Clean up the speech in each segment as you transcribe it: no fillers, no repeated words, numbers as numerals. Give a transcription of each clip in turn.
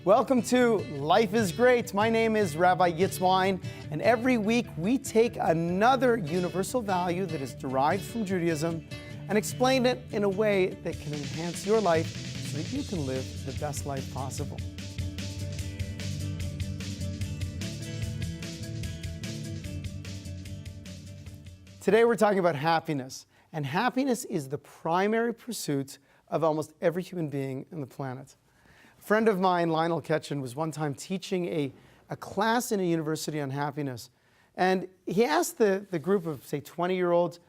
Welcome to Life is Great. My name is Rabbi Wyne, and every week we take another universal value that is derived from Judaism and explain it in a way that can enhance your life so that you can live the best life possible. Today we're talking about happiness, and happiness is the primary pursuit of almost every human being on the planet. A friend of mine, Lionel Ketchen, was one time teaching a class in a university on happiness. And he asked the group of, say, 20-year-olds,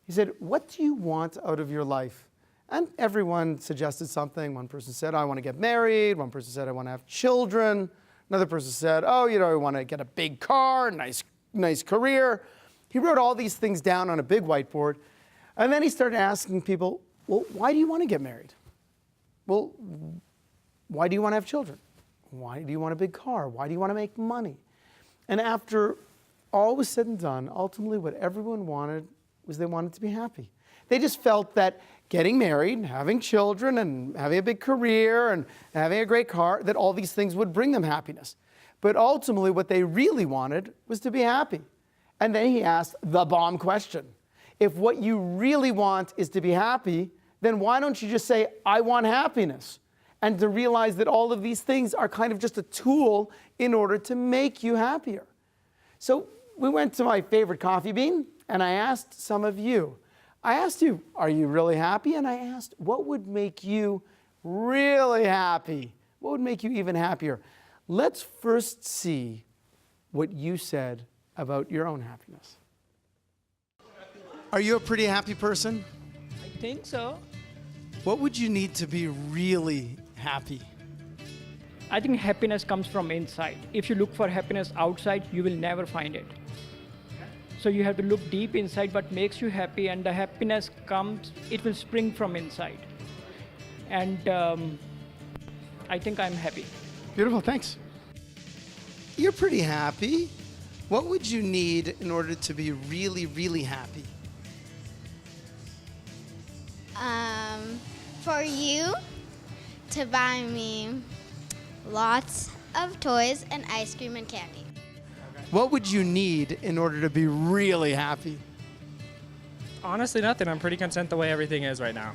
he said, what do you want out of your life? And everyone suggested something. One person said, I want to get married. One person said, I want to have children. Another person said, I want to get a big car, nice career. He wrote all these things down on a big whiteboard. And then he started asking people, well, why do you want to get married? Well, why do you want to have children? Why do you want a big car? Why do you want to make money? And after all was said and done, ultimately what everyone wanted was they wanted to be happy. They just felt that getting married, having children, and having a big career, and having a great car, that all these things would bring them happiness. But ultimately what they really wanted was to be happy. And then he asked the bomb question. If what you really want is to be happy, then why don't you just say, I want happiness? And to realize that all of these things are kind of just a tool in order to make you happier. So we went to my favorite coffee bean, and I asked some of you. I asked you, are you really happy? And I asked, what would make you really happy? What would make you even happier? Let's first see what you said about your own happiness. Are you a pretty happy person? I think so. What would you need to be really happy? I think happiness comes from inside. If you look for happiness outside, you will never find it. So you have to look deep inside what makes you happy, and the happiness comes, it will spring from inside. And I think I'm happy. Beautiful, thanks. You're pretty happy. What would you need in order to be really, really happy? For you to buy me lots of toys and ice cream and candy. What would you need in order to be really happy? Honestly, nothing. I'm pretty content the way everything is right now.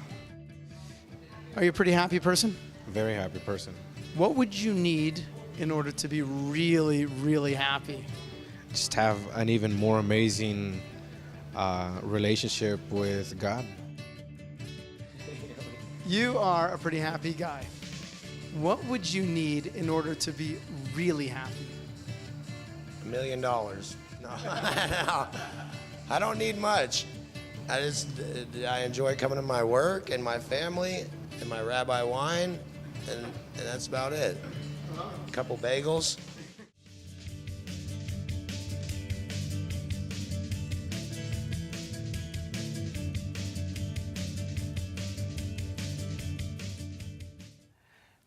Are you a pretty happy person? Very happy person. What would you need in order to be really, really happy? Just have an even more amazing relationship with God. You are a pretty happy guy. What would you need in order to be really happy? $1 million. No, I don't need much. I enjoy coming to my work and my family and my Rabbi Wyne, and that's about it. A couple bagels.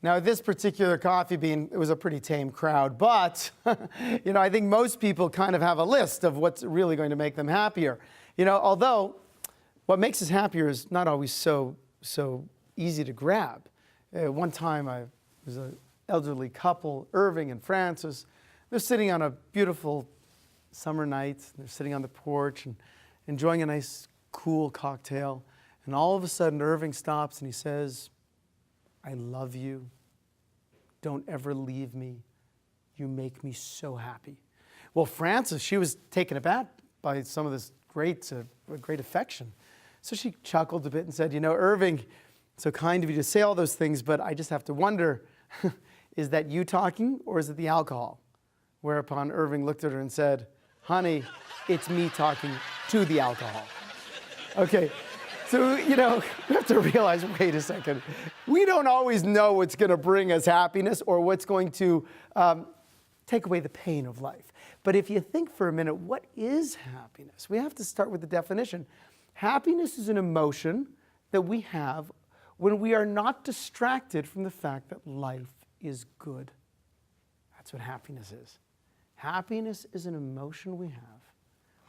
Now, this particular coffee bean, it was a pretty tame crowd, but I think most people kind of have a list of what's really going to make them happier. Although what makes us happier is not always so easy to grab. One time, I was an elderly couple, Irving and Francis. They're sitting on a beautiful summer night. They're sitting on the porch and enjoying a nice, cool cocktail. And all of a sudden, Irving stops and he says, I love you. Don't ever leave me. You make me so happy. Well, Frances, she was taken aback by some of this great affection. So she chuckled a bit and said, Irving, so kind of you to say all those things, but I just have to wonder, is that you talking or is it the alcohol? Whereupon Irving looked at her and said, honey, it's me talking to the alcohol. Okay. So, we have to realize, wait a second, we don't always know what's going to bring us happiness or what's going to take away the pain of life. But if you think for a minute, what is happiness? We have to start with the definition. Happiness is an emotion that we have when we are not distracted from the fact that life is good. That's what happiness is. Happiness is an emotion we have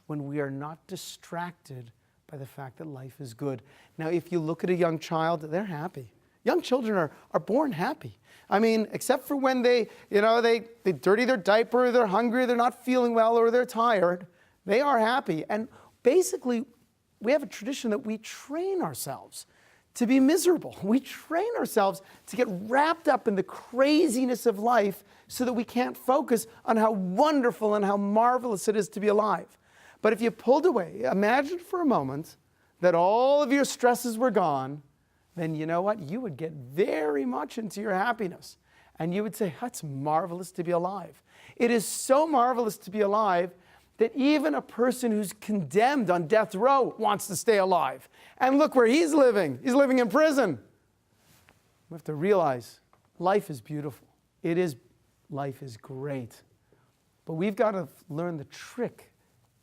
when we are not distracted by the fact that life is good. Now, if you look at a young child, they're happy. Young children are born happy. I mean, except for when they dirty their diaper, they're hungry, they're not feeling well, or they're tired, they are happy. And basically, we have a tradition that we train ourselves to be miserable. We train ourselves to get wrapped up in the craziness of life so that we can't focus on how wonderful and how marvelous it is to be alive. But if you pulled away, imagine for a moment that all of your stresses were gone, then you know what? You would get very much into your happiness. And you would say, that's marvelous to be alive. It is so marvelous to be alive that even a person who's condemned on death row wants to stay alive. And look where he's living. He's living in prison. We have to realize life is beautiful. Life is great. But we've got to learn the trick,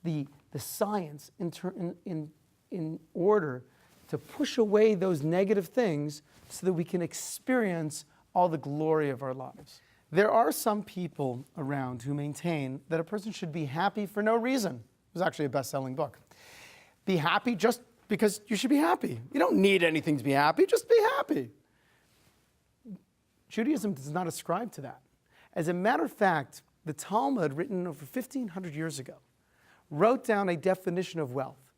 the science in order to push away those negative things so that we can experience all the glory of our lives. There are some people around who maintain that a person should be happy for no reason. It was actually a best-selling book. Be happy just because you should be happy. You don't need anything to be happy, just be happy. Judaism does not ascribe to that. As a matter of fact, the Talmud, written over 1,500 years ago, wrote down a definition of wealth.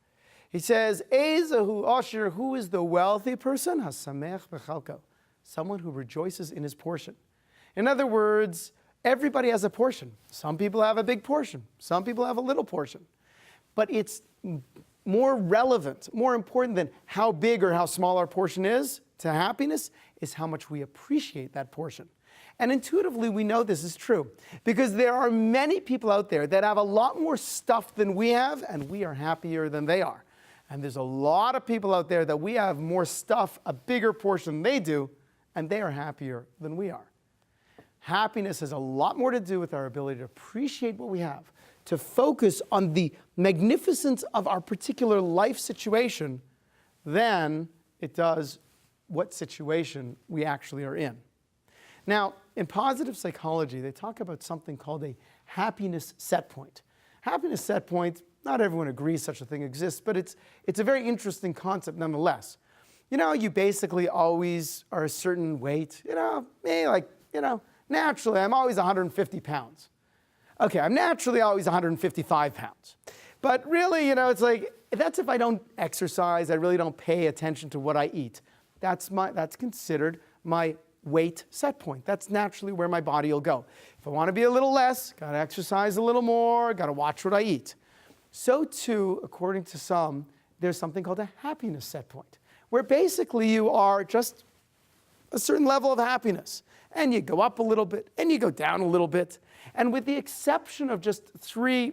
He says, Ezehu Asher, who is the wealthy person? Hasamech b'chalko, someone who rejoices in his portion. In other words, everybody has a portion. Some people have a big portion. Some people have a little portion. But it's more relevant, more important than how big or how small our portion is to happiness, is how much we appreciate that portion. And intuitively, we know this is true because there are many people out there that have a lot more stuff than we have, and we are happier than they are. And there's a lot of people out there that we have more stuff, a bigger portion than they do, and they are happier than we are. Happiness has a lot more to do with our ability to appreciate what we have, to focus on the magnificence of our particular life situation than it does what situation we actually are in. Now, in positive psychology, they talk about something called a happiness set point. Happiness set point, not everyone agrees such a thing exists, but it's a very interesting concept nonetheless. You basically always are a certain weight. Naturally, I'm always 150 pounds. Okay, I'm naturally always 155 pounds. But really, it's like, that's if I don't exercise, I really don't pay attention to what I eat. That's considered my weight set point. That's naturally where my body will go. If I want to be a little less, got to exercise a little more, got to watch what I eat. So too, according to some, there's something called a happiness set point, where basically you are just a certain level of happiness. And you go up a little bit, and you go down a little bit. And with the exception of just 3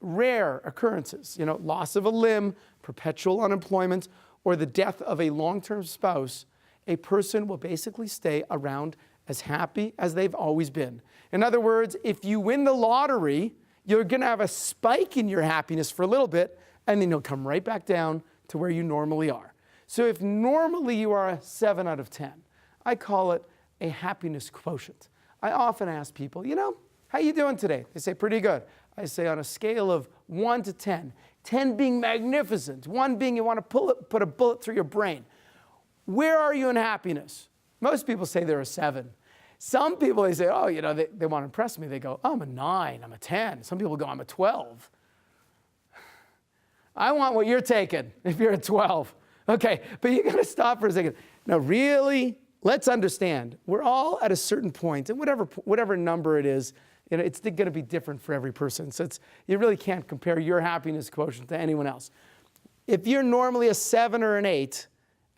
rare occurrences, loss of a limb, perpetual unemployment, or the death of a long-term spouse, a person will basically stay around as happy as they've always been. In other words, if you win the lottery, you're going to have a spike in your happiness for a little bit, and then you'll come right back down to where you normally are. So if normally you are a 7 out of 10, I call it a happiness quotient. I often ask people, how you doing today? They say, pretty good. I say, on a scale of 1 to 10, 10 being magnificent, 1 being you want to put a bullet through your brain. Where are you in happiness? Most people say they're a 7. Some people, they say, they want to impress me. They go, I'm a 9, I'm a 10. Some people go, I'm a 12. I want what you're taking if you're a 12. Okay, but you got to stop for a second. Now, really, let's understand, we're all at a certain point, and whatever number it is, it's going to be different for every person. So you really can't compare your happiness quotient to anyone else. If you're normally a 7 or an 8,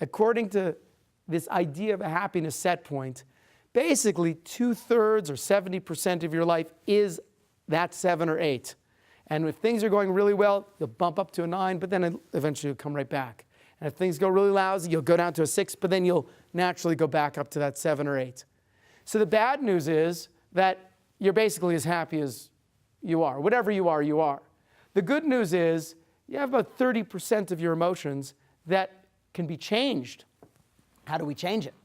according to this idea of a happiness set point, basically 2/3 or 70% of your life is that 7 or 8. And if things are going really well, you'll bump up to a 9, but then eventually you'll come right back. And if things go really lousy, you'll go down to a 6, but then you'll naturally go back up to that 7 or 8. So the bad news is that you're basically as happy as you are. Whatever you are, you are. The good news is you have about 30% of your emotions that can be changed. How do we change it?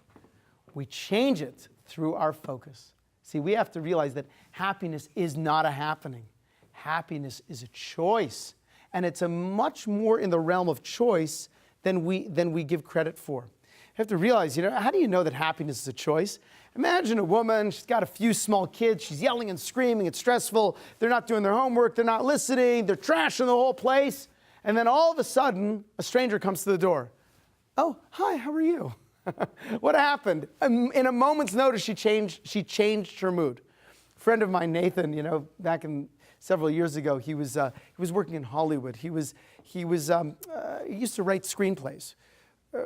We change it through our focus. See, we have to realize that happiness is not a happening. Happiness is a choice. And it's a much more in the realm of choice than we give credit for. have to realize, how do you know that happiness is a choice? Imagine a woman, she's got a few small kids, she's yelling and screaming, it's stressful, they're not doing their homework, they're not listening, they're trashing the whole place, and then all of a sudden, a stranger comes to the door. Oh, hi, how are you? What happened? In a moment's notice, she changed her mood. A friend of mine, Nathan, back in several years ago, he was working in Hollywood. He used to write screenplays,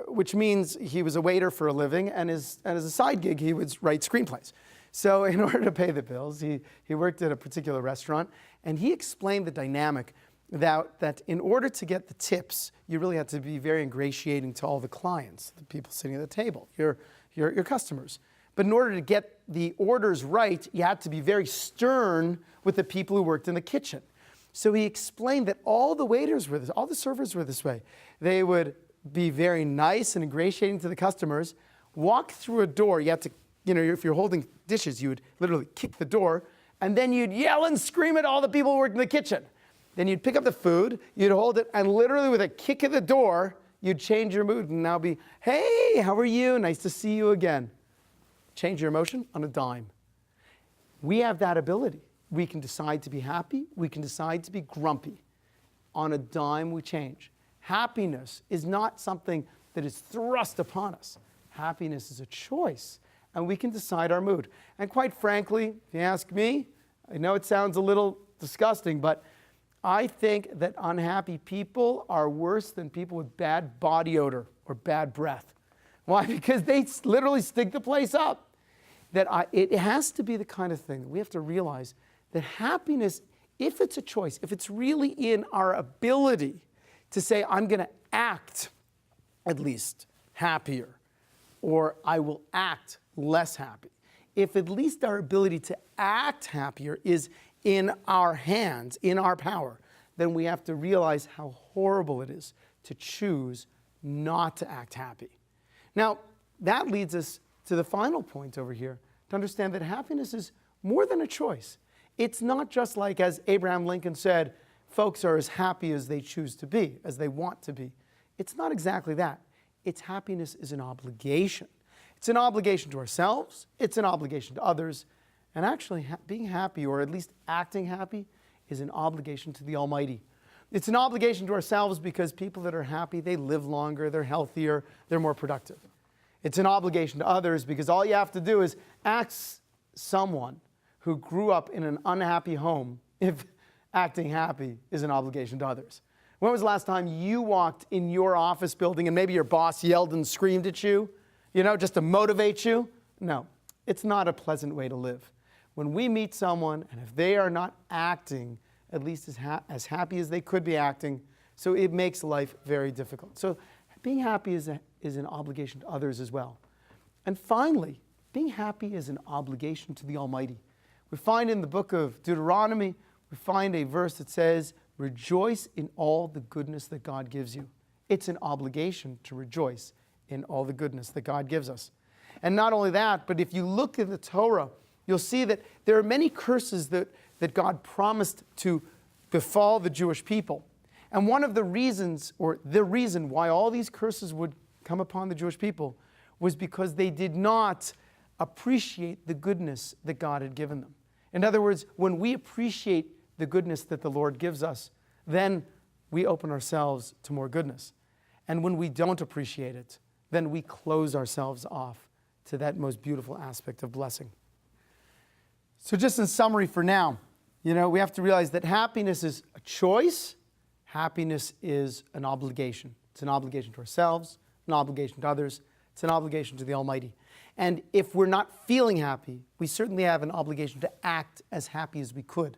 which means he was a waiter for a living, and as a side gig, he would write screenplays. So in order to pay the bills, he worked at a particular restaurant, and he explained the dynamic that in order to get the tips, you really had to be very ingratiating to all the clients, the people sitting at the table, your customers. But in order to get the orders right, you had to be very stern with the people who worked in the kitchen. So he explained that all the waiters were all the servers were this way. They would be very nice and ingratiating to the customers, walk through a door. You had to, if you're holding dishes, you would literally kick the door, and then you'd yell and scream at all the people who worked in the kitchen. Then you'd pick up the food, you'd hold it, and literally with a kick of the door, you'd change your mood and now be, hey, how are you? Nice to see you again. Change your emotion on a dime. We have that ability. We can decide to be happy. We can decide to be grumpy. On a dime, we change. Happiness is not something that is thrust upon us. Happiness is a choice, and we can decide our mood. And quite frankly, if you ask me, I know it sounds a little disgusting, but I think that unhappy people are worse than people with bad body odor or bad breath. Why? Because they literally stink the place up. It has to be the kind of thing that we have to realize that happiness, if it's a choice, if it's really in our ability to say, I'm going to act at least happier, or I will act less happy. If at least our ability to act happier is in our hands, in our power, then we have to realize how horrible it is to choose not to act happy. Now, that leads us to the final point over here, to understand that happiness is more than a choice. It's not just like, as Abraham Lincoln said, folks are as happy as they choose to be, as they want to be. It's not exactly that. Its happiness is an obligation. It's an obligation to ourselves, it's an obligation to others, and actually being happy, or at least acting happy, is an obligation to the Almighty. It's an obligation to ourselves because people that are happy, they live longer, they're healthier, they're more productive. It's an obligation to others because all you have to do is ask someone who grew up in an unhappy home if acting happy is an obligation to others. When was the last time you walked in your office building and maybe your boss yelled and screamed at you, just to motivate you? No, it's not a pleasant way to live. When we meet someone, and if they are not acting at least as happy as they could be acting, so it makes life very difficult. So being happy is an obligation to others as well. And finally, being happy is an obligation to the Almighty. We find in the book of Deuteronomy, we find a verse that says, rejoice in all the goodness that God gives you. It's an obligation to rejoice in all the goodness that God gives us. And not only that, but if you look in the Torah, you'll see that there are many curses that God promised to befall the Jewish people. And one of the reasons, or the reason why all these curses would come upon the Jewish people, was because they did not appreciate the goodness that God had given them. In other words, when we appreciate the goodness that the Lord gives us, then we open ourselves to more goodness. And when we don't appreciate it, then we close ourselves off to that most beautiful aspect of blessing. So just in summary for now, we have to realize that happiness is a choice. Happiness is an obligation. It's an obligation to ourselves, an obligation to others. It's an obligation to the Almighty. And if we're not feeling happy, we certainly have an obligation to act as happy as we could,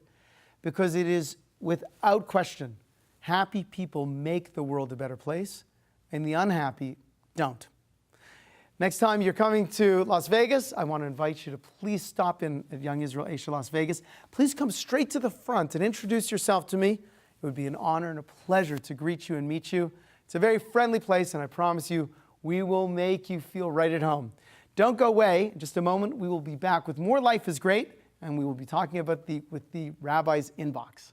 because it is without question, happy people make the world a better place, and the unhappy don't. Next time you're coming to Las Vegas, I want to invite you to please stop in at Young Israel Asia Las Vegas. Please come straight to the front and introduce yourself to me. It would be an honor and a pleasure to greet you and meet you. It's a very friendly place, and I promise you, we will make you feel right at home. Don't go away. In just a moment, we will be back with more Life is Great, and we will be talking about with the Rabbi's Inbox.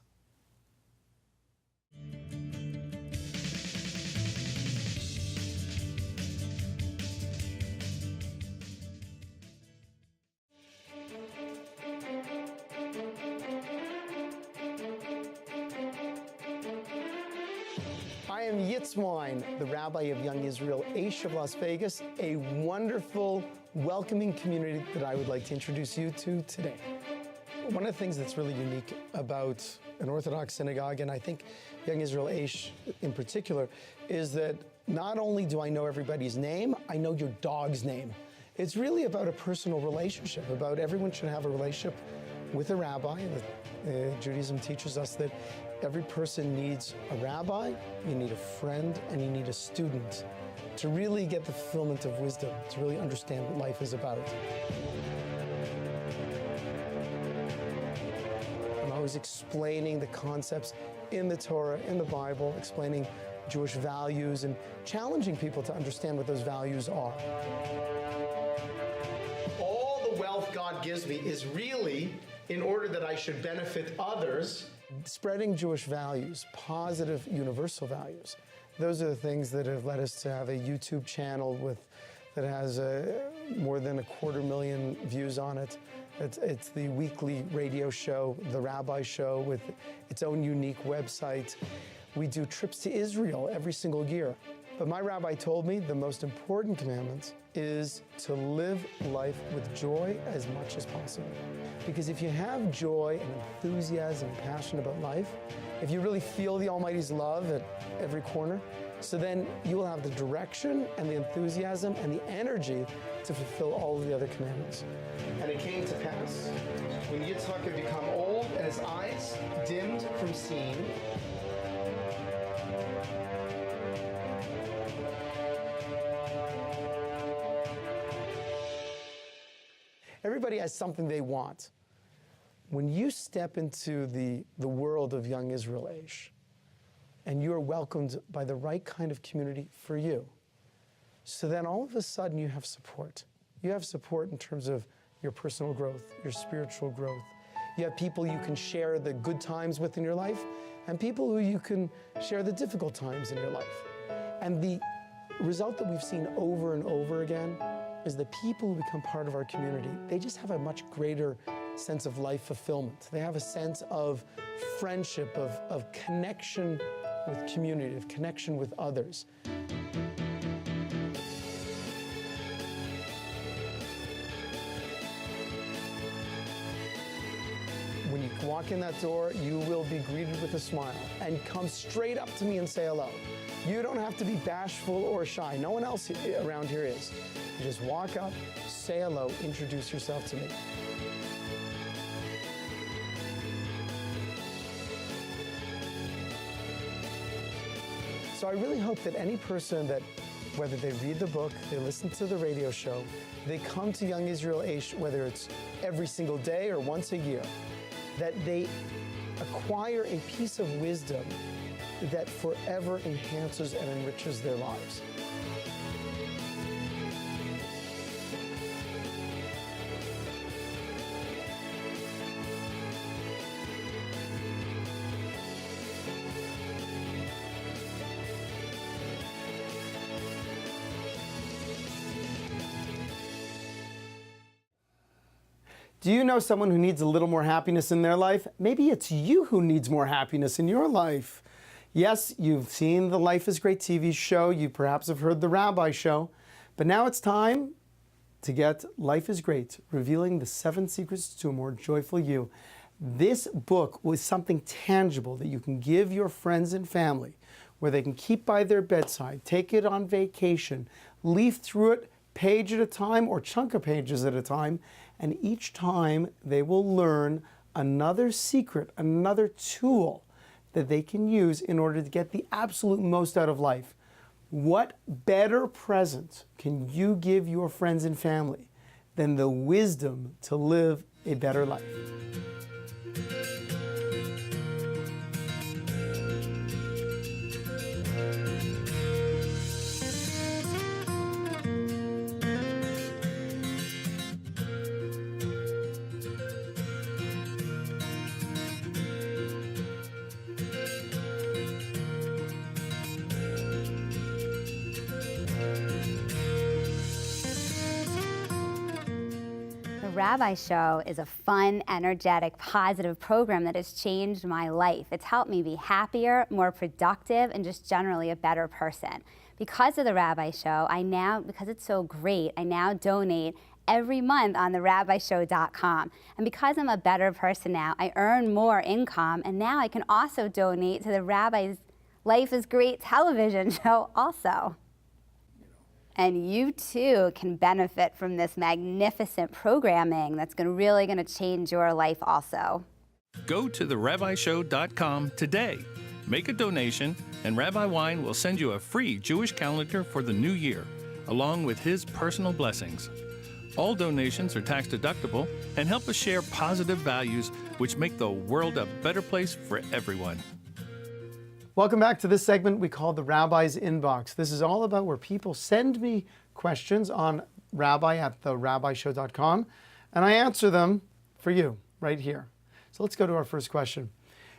am Yitz Wyne, the rabbi of Young Israel Aish of Las Vegas, a wonderful, welcoming community that I would like to introduce you to today. One of the things that's really unique about an Orthodox synagogue, and I think Young Israel Aish in particular, is that not only do I know everybody's name, I know your dog's name. It's really about a personal relationship, about everyone should have a relationship with a rabbi. Judaism teaches us that every person needs a rabbi, you need a friend, and you need a student to really get the fulfillment of wisdom, to really understand what life is about. I'm always explaining the concepts in the Torah, in the Bible, explaining Jewish values and challenging people to understand what those values are. All the wealth God gives me is really in order that I should benefit others. Spreading Jewish values, positive universal values, those are the things that have led us to have a YouTube channel that has more than 250,000 views on it. It's the weekly radio show, The Rabbi Show, with its own unique website. We do trips to Israel every single year. But my rabbi told me the most important commandment is to live life with joy as much as possible. Because if you have joy and enthusiasm and passion about life, if you really feel the Almighty's love at every corner, so then you will have the direction and the enthusiasm and the energy to fulfill all of the other commandments. And it came to pass, when Yitzhak had become old and his eyes dimmed from seeing, everybody has something they want. When you step into the world of Young Israel Aish, and you are welcomed by the right kind of community for you, so then all of a sudden you have support. You have support in terms of your personal growth, your spiritual growth. You have people you can share the good times with in your life, and people who you can share the difficult times in your life. And the result that we've seen over and over again is that people who become part of our community, they just have a much greater sense of life fulfillment. They have a sense of friendship, of connection with community, of connection with others. When you walk in that door, you will be greeted with a smile and come straight up to me and say hello. You don't have to be bashful or shy. No one else around here is. You just walk up, say hello, introduce yourself to me. So I really hope that any person that, whether they read the book, they listen to the radio show, they come to Young Israel Aish, whether it's every single day or once a year, that they acquire a piece of wisdom that forever enhances and enriches their lives. Do you know someone who needs a little more happiness in their life? Maybe it's you who needs more happiness in your life. Yes, you've seen the Life is Great TV show. You perhaps have heard the Rabbi Show. But now it's time to get Life is Great, Revealing the 7 Secrets to a More Joyful You. This book was something tangible that you can give your friends and family, where they can keep by their bedside, take it on vacation, leaf through it page at a time or chunk of pages at a time, and each time they will learn another secret, another tool that they can use in order to get the absolute most out of life. What better present can you give your friends and family than the wisdom to live a better life? Rabbi Show is a fun, energetic, positive program that has changed my life. It's helped me be happier, more productive, and just generally a better person. Because of the Rabbi Show, because it's so great, I now donate every month on therabbishow.com. And because I'm a better person now, I earn more income, and now I can also donate to the Rabbi's Life is Great television show also. And you too can benefit from this magnificent programming that's really going to change your life also. Go to therabbishow.com today. Make a donation, and Rabbi Wyne will send you a free Jewish calendar for the new year, along with his personal blessings. All donations are tax deductible and help us share positive values which make the world a better place for everyone. Welcome back to this segment we call the Rabbi's Inbox. This is all about where people send me questions on rabbi@therabbishow.com, and I answer them for you right here. So let's go to our first question.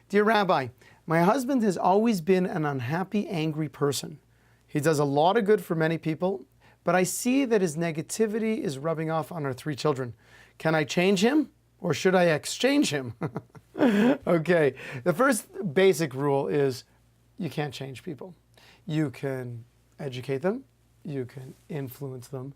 Dear Rabbi, my husband has always been an unhappy, angry person. He does a lot of good for many people, but I see that his negativity is rubbing off on our 3 children. Can I change him, or should I exchange him? Okay, the first basic rule is you can't change people. You can educate them, you can influence them,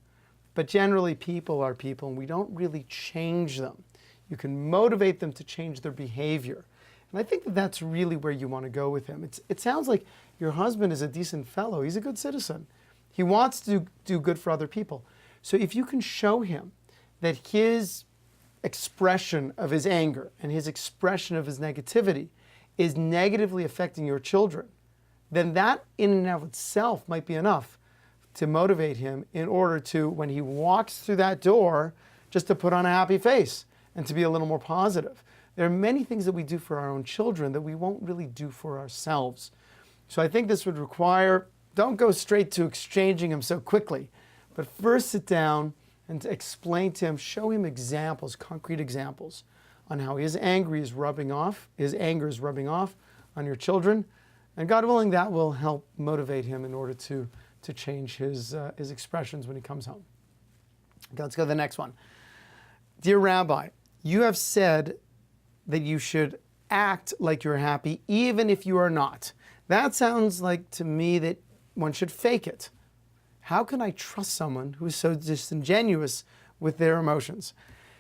but generally people are people and we don't really change them. You can motivate them to change their behavior. And I think that that's really where you want to go with him. It sounds like your husband is a decent fellow. He's a good citizen. He wants to do good for other people. So if you can show him that his expression of his anger and his expression of his negativity is negatively affecting your children, then that in and of itself might be enough to motivate him in order to, when he walks through that door, just to put on a happy face and to be a little more positive. There are many things that we do for our own children that we won't really do for ourselves. So I think this would require, don't go straight to exchanging him so quickly, but first sit down and to explain to him, show him examples, concrete examples on how his anger is rubbing off on your children. And God willing, that will help motivate him in order to change his expressions when he comes home. Okay, let's go to the next one. Dear Rabbi, you have said that you should act like you're happy even if you are not. That sounds like to me that one should fake it. How can I trust someone who is so disingenuous with their emotions?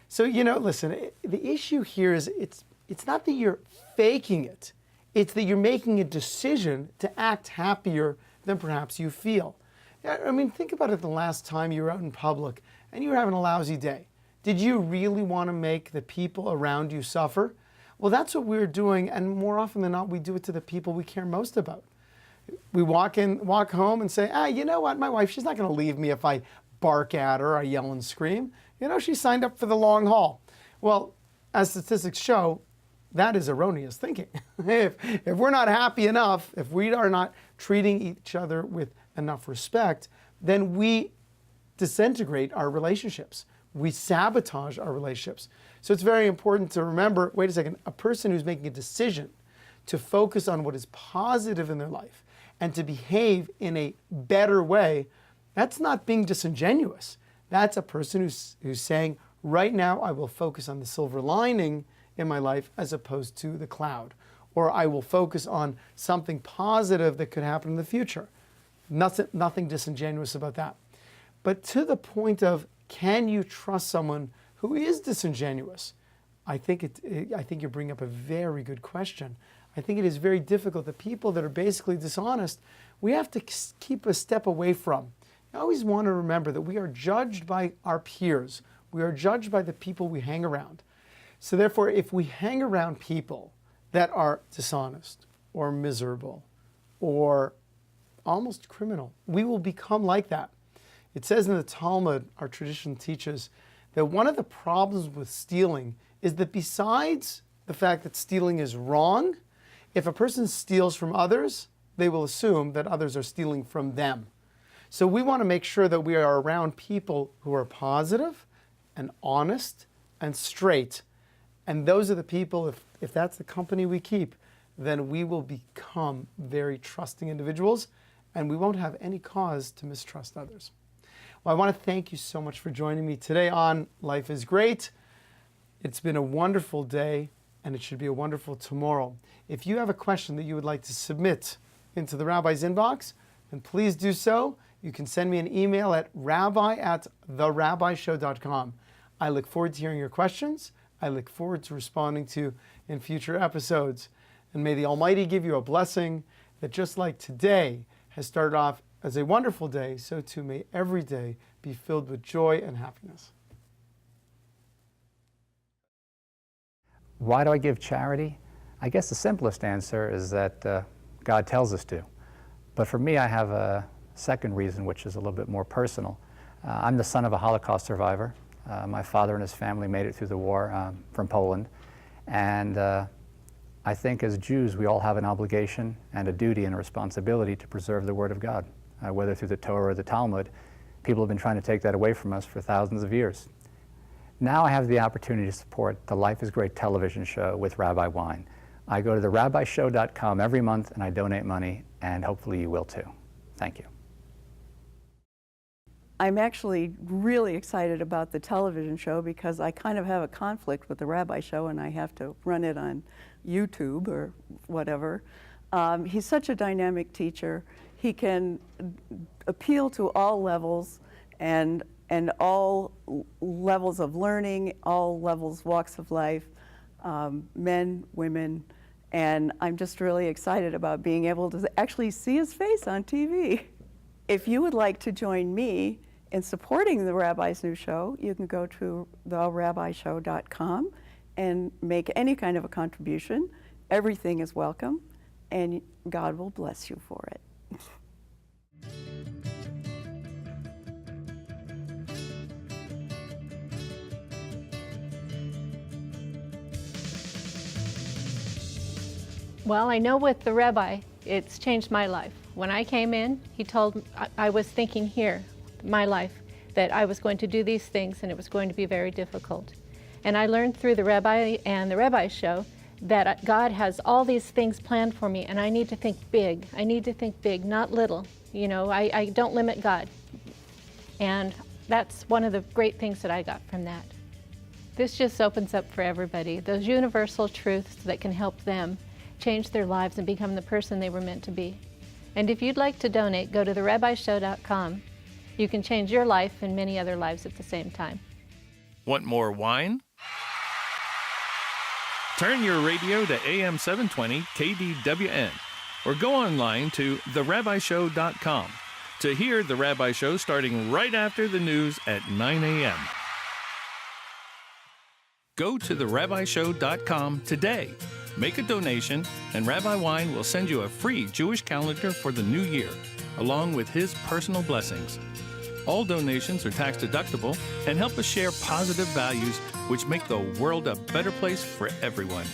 So, listen, the issue here is it's not that you're faking it. It's that you're making a decision to act happier than perhaps you feel. I mean, think about it the last time you were out in public and you were having a lousy day. Did you really want to make the people around you suffer? Well, that's what we're doing, and more often than not, we do it to the people we care most about. We walk home and say, you know what, my wife, she's not going to leave me if I bark at her, I yell and scream. She signed up for the long haul. Well, as statistics show, that is erroneous thinking. If we're not happy enough, if we are not treating each other with enough respect, then we disintegrate our relationships. We sabotage our relationships. So it's very important to remember, wait a second, a person who's making a decision to focus on what is positive in their life and to behave in a better way, that's not being disingenuous. That's a person who's saying, right now I will focus on the silver lining in my life as opposed to the cloud. Or I will focus on something positive that could happen in the future. Nothing disingenuous about that. But to the point of, can you trust someone who is disingenuous? I think you bring up a very good question. I think it is very difficult. The people that are basically dishonest, we have to keep a step away from. I always want to remember that we are judged by our peers. We are judged by the people we hang around. So therefore, if we hang around people that are dishonest or miserable or almost criminal, we will become like that. It says in the Talmud, our tradition teaches, that one of the problems with stealing is that besides the fact that stealing is wrong, if a person steals from others, they will assume that others are stealing from them. So we want to make sure that we are around people who are positive and honest and straight. And those are the people, if that's the company we keep, then we will become very trusting individuals and we won't have any cause to mistrust others. Well, I want to thank you so much for joining me today on Life is Great. It's been a wonderful day, and it should be a wonderful tomorrow. If you have a question that you would like to submit into the Rabbi's inbox, then please do so. You can send me an email at rabbi@therabbishow.com. I look forward to hearing your questions. I look forward to responding to in future episodes. And may the Almighty give you a blessing that, just like today has started off as a wonderful day, so too may every day be filled with joy and happiness. Why do I give charity? I guess the simplest answer is that God tells us to. But for me, I have a second reason, which is a little bit more personal. I'm the son of a Holocaust survivor. My father and his family made it through the war from Poland. And I think as Jews, we all have an obligation and a duty and a responsibility to preserve the Word of God, whether through the Torah or the Talmud. People have been trying to take that away from us for thousands of years. Now I have the opportunity to support the Life is Great television show with Rabbi Wyne. I go to therabbishow.com every month and I donate money, and hopefully you will too. Thank you. I'm actually really excited about the television show because I kind of have a conflict with the Rabbi Show and I have to run it on YouTube or whatever. He's such a dynamic teacher. He can appeal to all levels and all levels of learning, all levels, walks of life, men, women, and I'm just really excited about being able to actually see his face on TV. If you would like to join me in supporting the Rabbi's new show, you can go to therabbishow.com and make any kind of a contribution. Everything is welcome, and God will bless you for it. Well, I know with the rabbi, it's changed my life. When I came in, he told me, I was thinking here, my life, that I was going to do these things and it was going to be very difficult. And I learned through the rabbi and the Rabbi Show that God has all these things planned for me and I need to think big. I need to think big, not little. You know, I don't limit God. And that's one of the great things that I got from that. This just opens up for everybody, those universal truths that can help them change their lives and become the person they were meant to be. And if you'd like to donate, go to therabbishow.com. You can change your life and many other lives at the same time. Want more wine? Turn your radio to AM 720 KDWN or go online to therabbishow.com to hear The Rabbi Show starting right after the news at 9 a.m. Go to therabbishow.com today. Make a donation, and Rabbi Wyne will send you a free Jewish calendar for the new year, along with his personal blessings. All donations are tax deductible and help us share positive values which make the world a better place for everyone.